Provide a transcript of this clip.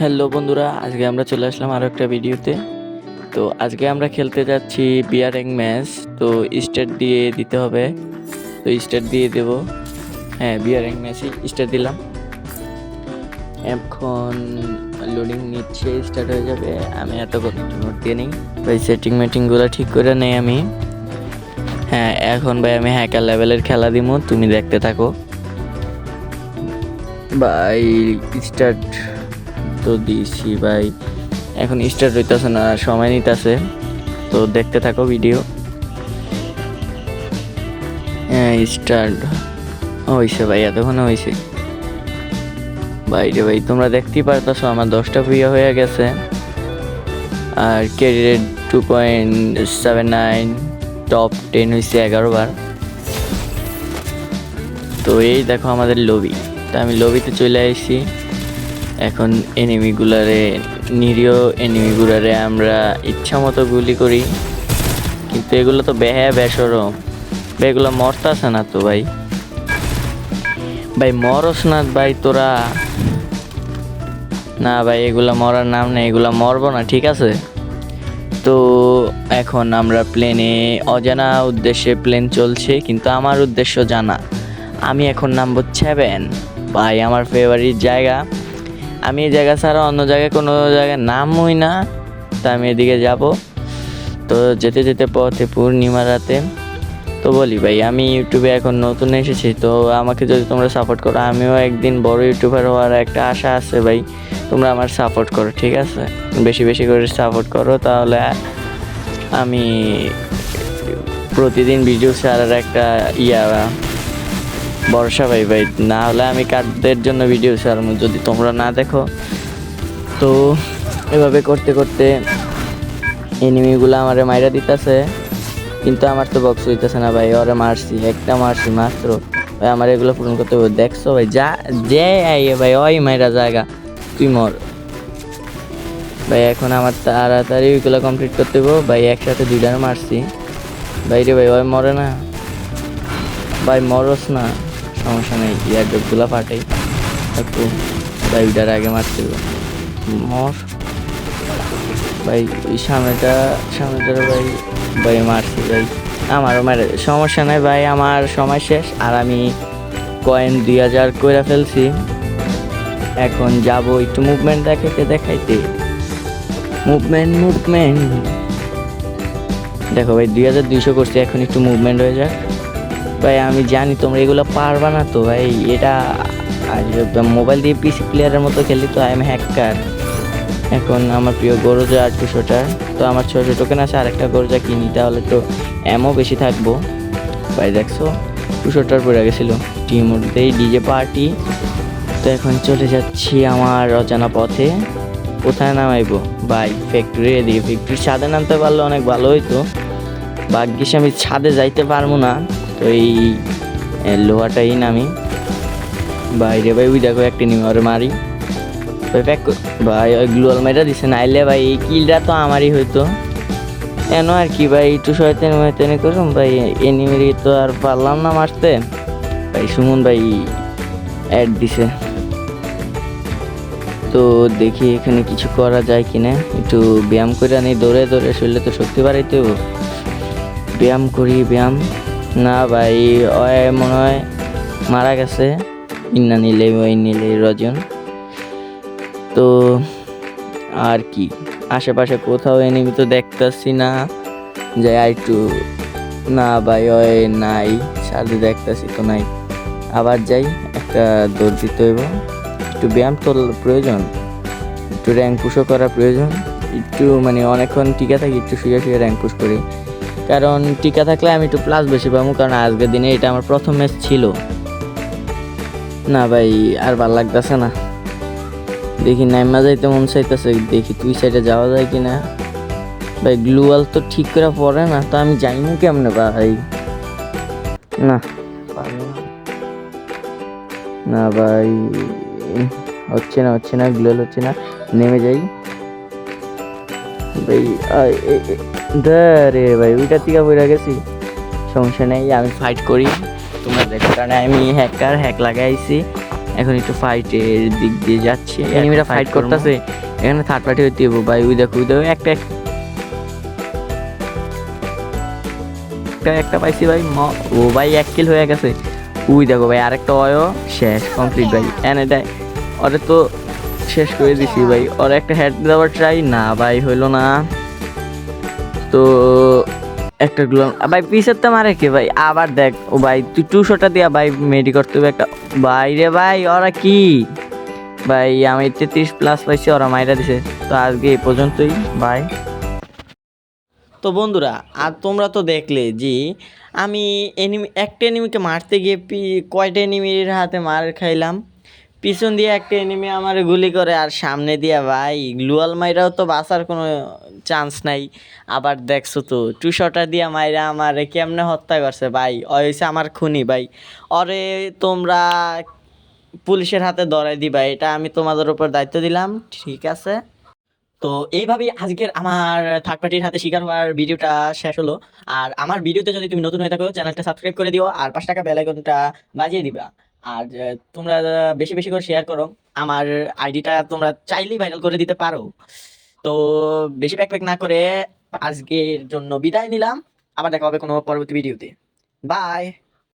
Hello বন্ধুরা, আজকে আমরা চলে আসলাম আরও একটা ভিডিওতে। তো আজকে আমরা খেলতে যাচ্ছি বিয়ার র্যাঙ্ক ম্যাচ। তো স্টার্ট দিয়ে দিতে হবে, তো স্টার্ট দিয়ে দেব। হ্যাঁ, বিয়ার র্যাঙ্ক ম্যাচই স্টার্ট দিলাম। এখন লোডিং নিচ্ছে, স্টার্ট হয়ে যাবে। আমি এতক্ষণ নোট দিয়ে নিই ভাই, সেটিং মেটিংগুলো ঠিক করে নেই আমি। হ্যাঁ, এখন ভাই আমি হ্যাকার লেভেলের খেলা দিমু, তুমি দেখতে থাকো ভাই। স্টার্ট তো দিয়েছি ভাই, এখন স্টার্ট হইতেছে না, সময় নিতেছে। তো দেখতে থাকো ভিডিও। হ্যাঁ, স্টার্ট হয়েছে ভাই, এতক্ষণে হয়েছে ভাই রে ভাই। তোমরা দেখতেই পারতেছো আমার 10টা ভিডিও হয়ে গেছে, আর ক্যারিয়ার 2.79, টপ 10 হয়েছে 11 বার। তো এই দেখো আমাদের লবি, তা আমি লবিতে চলে আসছি। এখন নিরীহ এনিমিগুলারে আমরা ইচ্ছা মতো গুলি করি, কিন্তু এগুলো তো বেসরম ভাই, এগুলো মরতাছে না তো ভাই। ভাই মরস না ভাই তোরা, না ভাই এগুলা মরার নাম নেই, এগুলা মরবো না, ঠিক আছে। তো এখন আমরা প্লেনে, অজানা উদ্দেশ্যে প্লেন চলছে, কিন্তু আমার উদ্দেশ্য জানা। আমি এখন নামবো 7 ভাই, আমার ফেভারিট জায়গা। আমি এই জায়গা ছাড়া অন্য জায়গায় কোনো জায়গায় নামই না, তা আমি এদিকে যাব। তো যেতে যেতে পথে পূর্ণিমা রাতে, তো বলি ভাই আমি ইউটিউবে এখন নতুন এসেছি, তো আমাকে যদি তোমরা সাপোর্ট করো, আমিও একদিন বড় ইউটিউবার হওয়ার একটা আশা আছে ভাই। তোমরা আমার সাপোর্ট করো, ঠিক আছে, বেশি বেশি করে সাপোর্ট করো, তাহলে আমি প্রতিদিন ভিডিও ছাড়ার একটা ভরসা পাই ভাই। না হলে আমি কাদের জন্য ভিডিও ছাড়বো যদি তোমরা না দেখো। তো এভাবে করতে করতে এনিমিগুলো আমারে মাইরা দিতেছে, কিন্তু আমার তো বক্স হইতেছে না ভাই। ওরে মারছি, একটা মারছি মাত্র ভাই, আমার এগুলো পূরণ করতে হবে। দেখছো ভাই, যা যে আইয়ে ভাই ওই মাইরা জায়গা, তুই মর ভাই। এখন আমার তাড়াতাড়ি ওইগুলো কমপ্লিট করতে হবে ভাই। একসাথে 2টা মারছি ভাই রে ভাই, ওই মরে না ভাই, মরস না, সমস্যা নেই। ইয়ারড্রপগুলো ফাটাই একটু ভাই, ওইটার আগে মারতে হবে। মর ভাই, ওই সামনেটার ভাই ভাই মারছি ভাই, আমারও মারে, সমস্যা নাই ভাই। আমার সময় শেষ, আর আমি কয়েন 2000 করে ফেলছি। এখন যাব একটু মুভমেন্ট দেখাইতে। মুভমেন্ট দেখো ভাই, 2200 করছি। এখন একটু মুভমেন্ট হয়ে যাক ভাই। আমি জানি তোমরা এগুলো পারবা না তো ভাই, এটা মোবাইল দিয়ে পিসি প্লেয়ারের মতো খেলি, তো আই এম হ্যাকার। এখন আমার প্রিয় গরজা আর 200টা, তো আমার 600 টোকেন আছে, আরেকটা গরজা কিনি, তাহলে তো এমও বেশি থাকবো ভাই। দেখছো 200টার পড়ে গেছিলো টিম মধ্যেই ডিজে পার্টি। তো এখন চলে যাচ্ছি আমার অজানা পথে। কোথায় নামাইবো ভাই? ফ্যাক্টরি এদিকে, ফ্যাক্টরির ছাদে নামতে পারলে অনেক ভালো হইতো। ভাগ্যিস আমি ছাদে যাইতে পারবো না, তো এই লোহাটাই নামি বাইরে ভাই। ওই দেখো একটা নিমে ওরে মারি ভাই, ভাই ওই গ্লুয়াল মেয়েটা দিছে, নাইলে ভাই এই কিলটা তো আমারই হইতো। কেন আর কি ভাই, একটু শয়তানি করুন ভাই, এনিমিরি তো আর পারলাম না মারতে ভাই। সুমন ভাই অ্যাড দিছে, তো দেখি এখানে কিছু করা যায় কিনা। একটু ব্যায়াম করে আনি, দৌড়ে শরীরে তো শক্তি বাড়াইতে হবে। ব্যায়াম করি, ব্যায়াম না ভাই, ওই মনে হয় মারা গেছে। ইন্না নিলে রজন। তো আর কি, আশেপাশে কোথাও এনিমি তো দেখতেছি না, যাই একটু। না ভাই ওই নাই, সাথে দেখতেছি তো নাই। আবার যাই, একটা দৌড় দিতে হইব। একটু ব্যায়াম তো প্রয়োজন, একটু র্যাঙ্ক পুশও করা প্রয়োজন। একটু মানে অনেকক্ষণ টিকা থাকি, একটু শুয়ে র্যাঙ্ক পুশ করি, কারণ টিকা থাকলে আমি একটু প্লাস বেশি পাবো। কারণ আজকের দিনে এটা আমার প্রথম ম্যাচ ছিল। না ভাই আর ভাল লাগতেছে না, দেখি নাইমা যাইতে মন চাইতেছে, দেখি তুই সাইডে যাওয়া যায় কিনা ভাই। গ্লুয়াল তো ঠিক করে পড়ে না, তো আমি জানি না কেমনে ভাই। না না ভাই, হচ্ছে না গ্লুয়াল হচ্ছে না। নেমে যাই ভাই, রে ভাই, ওইটার থেকে বইরা গেছি। সমস্যা নেই, আমি ফাইট করি, তোমরা দেখো। কারণ আমি হ্যাক লাগাইছি, এখন একটু ফাইটের দিক দিয়ে যাচ্ছে, এনিমিরা ফাইট করতেছে, এখানে থার্ড পার্টি হইতে হইব ভাই। ওই দেখো একটা একটা পাইছি ভাই। ও ভাই 1 কিল হয়ে গেছে। ওই দেখো ভাই আরেকটা অয়ো শেষ কমপ্লিট ভাই। এনে দেয় ওরে তো শেষ করে দিছি ভাই। ওর একটা হেড দেওয়ার ট্রাই, না ভাই হইলো না। তো একটা গ্লোম ভাই পিসের তো মারে কে ভাই, আবার দেখ ও ভাই তুই 200টা দিয়া ভাই মেডি করতে হবে একটা। ভাই রে ভাই ওরা কি ভাই, আমি 33+ পাইছি, ওরা মাইরা দিছে। তো আজকে এই পর্যন্তই ভাই। তো বন্ধুরা আর তোমরা তো দেখলে যে আমি একটা এনিমিকে মারতে গিয়ে কয়টা এনিমির হাতে মার খাইলাম। পিছন দিয়ে একটা এনিমি আমার গুলি করে, আর সামনে দিয়ে ভাই গ্লুয়াল মাইরাও তো বাঁচার কোনো চান্স নাই। আবার দেখছো তো 200টা দিয়া মাইরা আমার কেমনে হত্যা করছে ভাই। হয়েছে আমার খুনি ভাই। অরে তোমরা পুলিশের হাতে ধরাই দিবা, এটা আমি তোমাদের উপর দায়িত্ব দিলাম, ঠিক আছে? তো এইভাবেই আজকের আমার থার্ড পার্টির হাতে শিকার হওয়ার ভিডিওটা শেষ হলো। আর আমার ভিডিওতে যদি তুমি নতুন হয়ে থাকো চ্যানেলটা সাবস্ক্রাইব করে দিও, আর 5 টাকা বেল আইকনটা বাজিয়ে দিবা। আর তোমরা বেশি বেশি করে শেয়ার করো। আমার আইডিটা তোমরা চাইলেই ভাইরাল করে দিতে পারো। তো বেশি প্যাক প্যাক না করে আজকের জন্য বিদায় নিলাম। আবার দেখা হবে কোনো পরবর্তী ভিডিওতে। বাই।